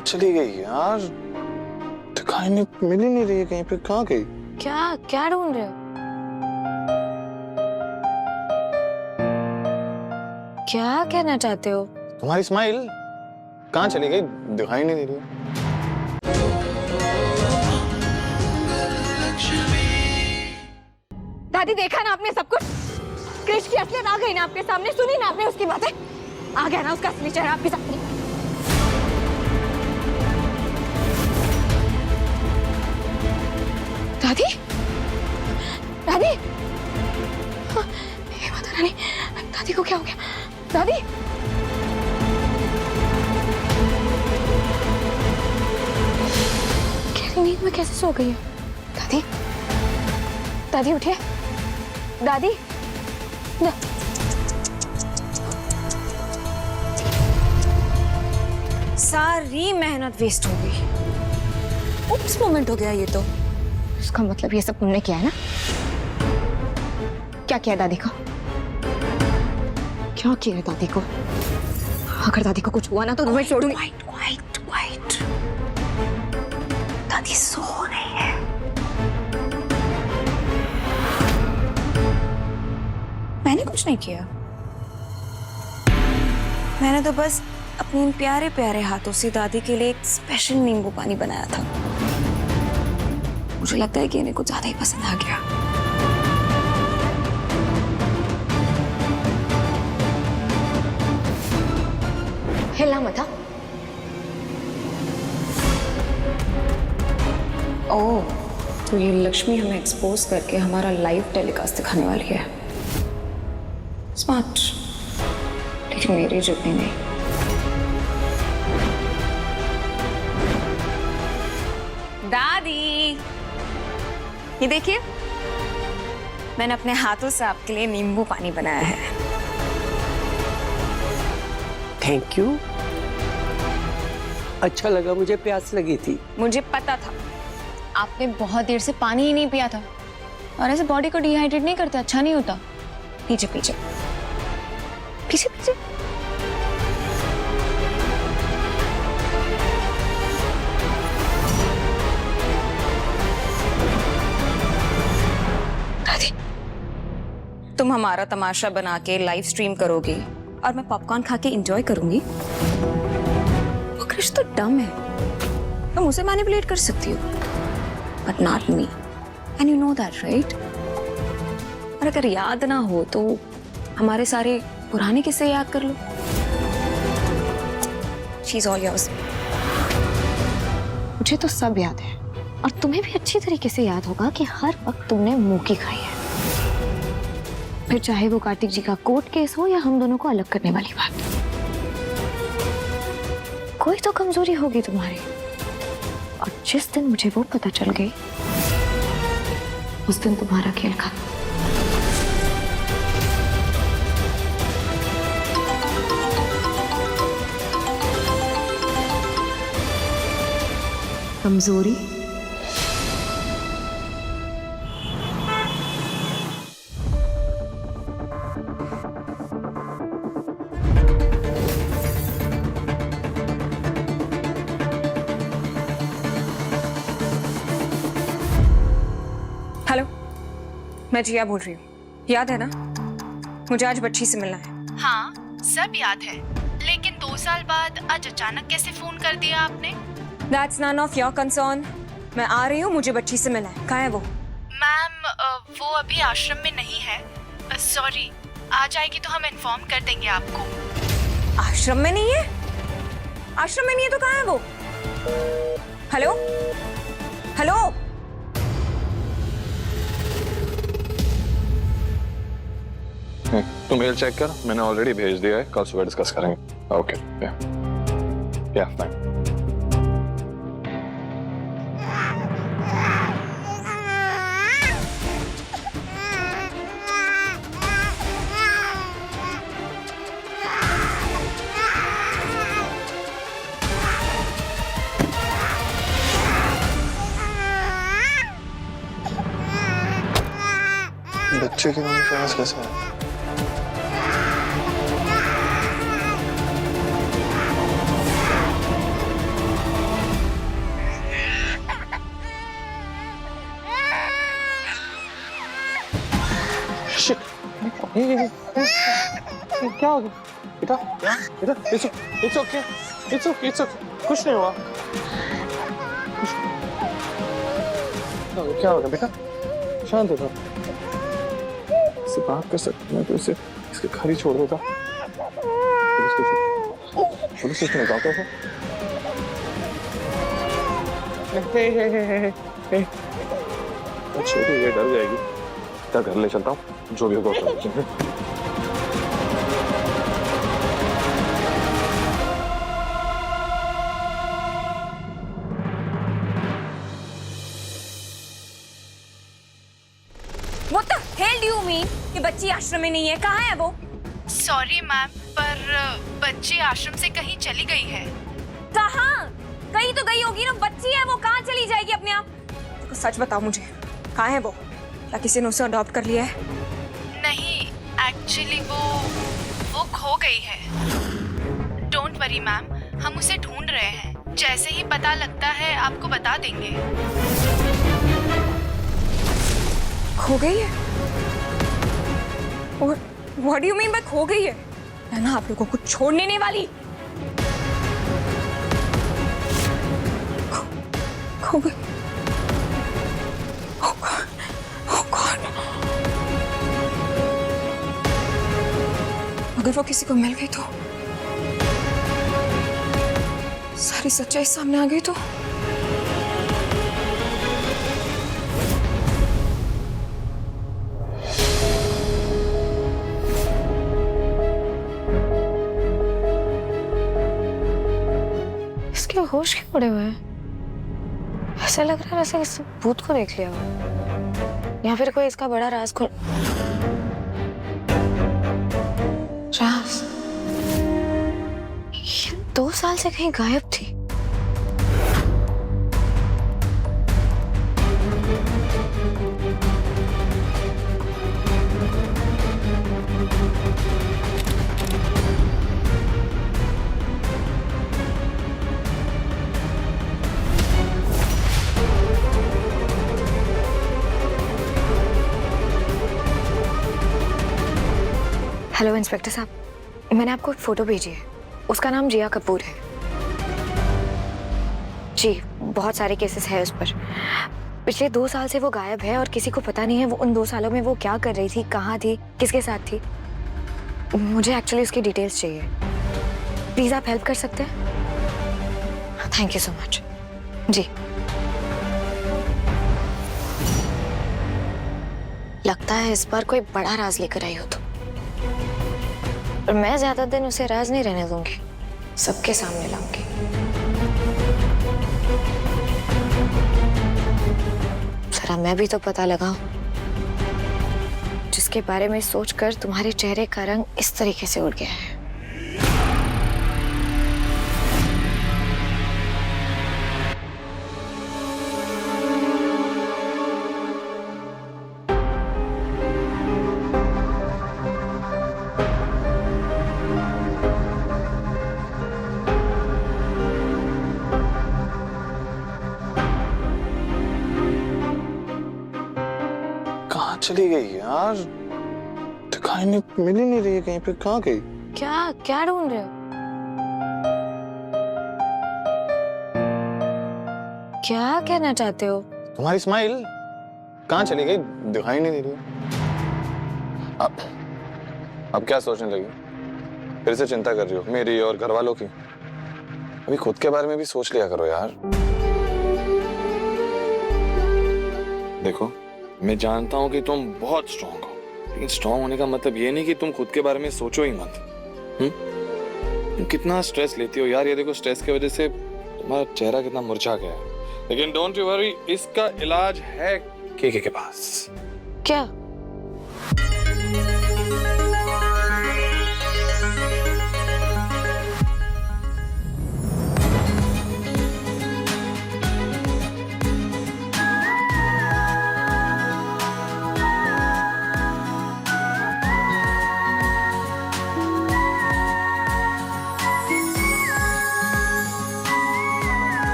कहाँ चली गई यार? दिखाई नहीं, मिल ही नहीं रही है कहीं पे। कहाँ गई? क्या क्या ढूंढ रहे हो? क्या कहना चाहते हो? तुम्हारी स्माइल कहाँ चली गई? दिखाई नहीं दे रही है। दादी देखा ना आपने सब कुछ? क्रिश की असलियत आ गई ना आपके सामने, सुनी ना आपने उसकी बातें? आ गया ना उसका असली चेहरा आपके सामने। दादी, दादी, हे माता रानी, दादी को क्या हो गया? दादी, गहरी नींद में कैसे सो गई है? दादी, दादी उठिए, दादी। सारी मेहनत वेस्ट हो गई। उप्स मोमेंट हो गया ये तो। इसका मतलब ये सब तुमने किया है ना? क्या किया दादी को? क्या किया दादी को? अगर दादी को कुछ हुआ ना तो तुम्हें छोड़ूंगी। क्वाइट। दादी सो रही है। मैंने कुछ नहीं किया। मैंने तो बस अपने इन प्यारे प्यारे हाथों से दादी के लिए एक स्पेशल नींबू पानी बनाया था। मुझे लगता है कि इन्हें कुछ ज्यादा ही पसंद आ गया। हिला मत। ओह, तो ये लक्ष्मी हमें एक्सपोज करके हमारा लाइव टेलीकास्ट दिखाने वाली है। स्मार्ट, लेकिन मेरी जितनी नहीं। दादी, ये देखिए, मैंने अपने हाथों से आपके लिए नींबू पानी बनाया है। Thank you. अच्छा लगा, मुझे प्यास लगी थी। मुझे पता था आपने बहुत देर से पानी ही नहीं पिया था, और ऐसे बॉडी को डिहाइड्रेट नहीं करते, अच्छा नहीं होता। पीछे पीछे पीछे पीछे। दादी, तुम हमारा तमाशा बना के लाइव स्ट्रीम करोगी और मैं पॉपकॉर्न खा के एंजॉय करूंगी। वो क्रिश तो डम है, तुम उसे मैनिपुलेट कर सकती हो, but not me, and you know that right? और अगर याद ना हो तो हमारे सारे पुराने किस्से याद कर लो। She's all yours. मुझे तो सब याद है, और तुम्हें भी अच्छी तरीके से याद होगा कि हर वक्त तुमने मुंह की खाई है, फिर चाहे वो कार्तिक जी का कोर्ट केस हो या हम दोनों को अलग करने वाली बात। कोई तो कमजोरी होगी तुम्हारी, और जिस दिन मुझे वो पता चल गई, उस दिन तुम्हारा खेल खत्म। कमजोरी? हेलो, मैं जिया बोल रही हूँ। याद है ना, मुझे आज बच्ची से मिलना है। हाँ, सब याद है, लेकिन 2 साल बाद आज अचानक कैसे फोन कर दिया आपने? That's none of your concern. मैं आ रही हूँ, मुझे बच्ची से मिलना है। कहाँ है वो? मैम, वो अभी आश्रम में नहीं है। सॉरी, आ जाएगी तो हम इन्फॉर्म कर देंगे आपको। आश्रम में नहीं है? आश्रम में नहीं है तो कहाँ है वो? हेलो हेलो, तू मेल चेक कर, मैंने ऑलरेडी भेज दिया है। कल सुबह डिस्कस करेंगे। ओके, या फाइन। बच्चे की मम्मी फेमस कैसे है? क्या हो गया बेटा? बेटा इट्स ओके कुछ नहीं हुआ। क्या हो गया बेटा? शांत हो जाओ। इससे बात कर सकते हैं तो इसे इसके घर ही छोड़ देता। पुलिस स्टेशन जाओ कैसे? छोटी ये डर जाएगी। क्या घर ले चलता हूँ, जो भी होगा कर लेते हैं। What the hell do you mean? कि बच्ची आश्रम में नहीं है? कहाँ है वो? सॉरी मैम, पर बच्ची आश्रम से कहीं चली गई है। कहाँ? कहीं तो गई होगी ना, बच्ची है वो, कहाँ चली जाएगी अपने आप? तो सच बताओ मुझे, कहाँ है वो? क्या किसी ने उसे अडॉप्ट कर लिया है? नहीं, एक्चुअली वो खो गई है। डोंट वरी मैम, हम उसे ढूंढ रहे हैं। जैसे ही पता लगता है आपको बता देंगे। खो गई है? और what do you mean by खो गई है? मैं ना आप लोगों को छोड़ने नहीं वाली। खो गई। Oh God. अगर वो किसी को मिल गई तो सारी सच्चाई सामने आ गई तो इसके होश क्यों उड़े हुए हैं? ऐसा लग रहा है जैसे किसी भूत को देख लिया हो, या फिर कोई इसका बड़ा राज खोल। राज, ये 2 साल से कहीं गायब थी। हेलो इंस्पेक्टर साहब, मैंने आपको एक फोटो भेजी है। उसका नाम जिया कपूर है। जी, बहुत सारे केसेस है उस पर। पिछले 2 साल से वो गायब है और किसी को पता नहीं है वो उन 2 सालों में वो क्या कर रही थी, कहाँ थी, किसके साथ थी। मुझे एक्चुअली उसकी डिटेल्स चाहिए। प्लीज आप हेल्प कर सकते हैं? Thank you so much. जी, लगता है इस बार कोई बड़ा राज लेकर आई हो तुम। और मैं ज्यादा दिन उसे राज नहीं रहने दूंगी, सबके सामने लाऊंगी। जरा मैं भी तो पता लगाऊं, जिसके बारे में सोचकर तुम्हारे चेहरे का रंग इस तरीके से उड़ गया है। चली गई यार, दिखाई नहीं, मिल ही नहीं रही है कहीं पे। कहाँ गई? क्या क्या ढूंढ रहे हो? क्या कहना चाहते हो? तुम्हारी स्माइल कहाँ चली गई, दिखाई नहीं दे रही। अब क्या सोचने लगी? फिर से चिंता कर रही हो मेरी और घर वालों की? अभी खुद के बारे में भी सोच लिया करो यार। देखो, मैं जानता हूं कि तुम बहुत स्ट्रांग हो, लेकिन स्ट्रांग होने का मतलब ये नहीं कि तुम खुद के बारे में सोचो ही मत। तुम कितना स्ट्रेस लेती हो यार। ये देखो, स्ट्रेस की वजह से तुम्हारा चेहरा कितना मुरझा गया है। लेकिन डोंट यू वरी, इसका इलाज है केके के पास। क्या?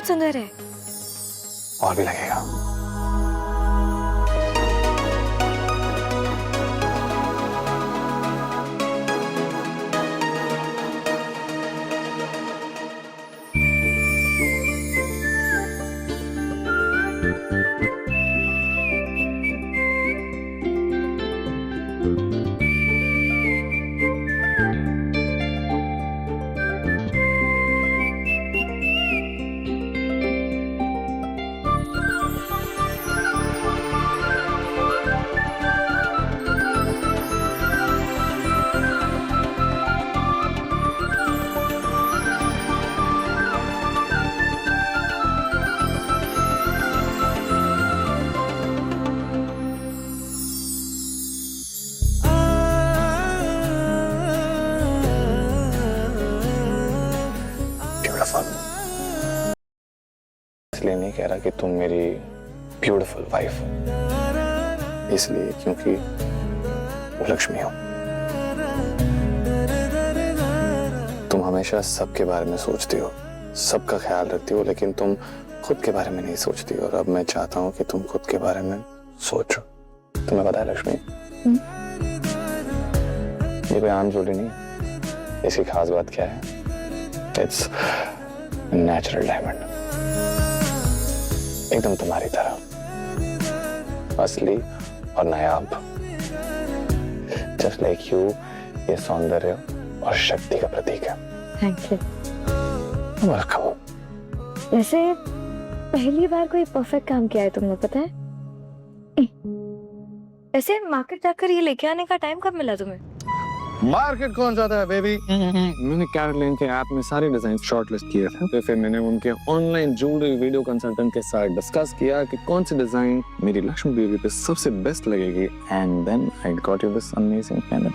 बहुत सुंदर है। और भी लगेगा। इसलिए नहीं कह रहा कि तुम मेरी ब्यूटीफुल वाइफ हो, इसलिए क्योंकि लक्ष्मी हो। तुम हमेशा सबके बारे में सोचती हो, सबका ख्याल रखती हो, लेकिन तुम खुद के बारे में नहीं सोचती। और अब मैं चाहता हूँ कि तुम खुद के बारे में सोचो। तुम्हें पता है लक्ष्मी, ये कोई आम जोड़ी नहीं। इसकी खास बात क्या है? इट्स नेचुरल डायमंड, एकदम तुम्हारी तरह असली और नायाब। जस्ट लाइक यू, ये सौंदर्य और शक्ति का प्रतीक है। Thank you. वेलकम। वैसे पहली बार कोई परफेक्ट काम किया है तुमने, पता है? वैसे मार्केट जाकर ये लेके आने का टाइम कब मिला तुम्हें? मार्केट कौन जाता है बेबी? मैंने कैरोलिन के ऐप में सारे डिजाइन शॉर्टलिस्ट किए थे, तो फिर मैंने उनके ऑनलाइन ज्वेलरी वीडियो कंसल्टेंट के साथ डिस्कस किया कि कौन सी डिजाइन मेरी लक्ष्मी बेबी पे सबसे बेस्ट लगेगी, and then I got you this amazing pendant.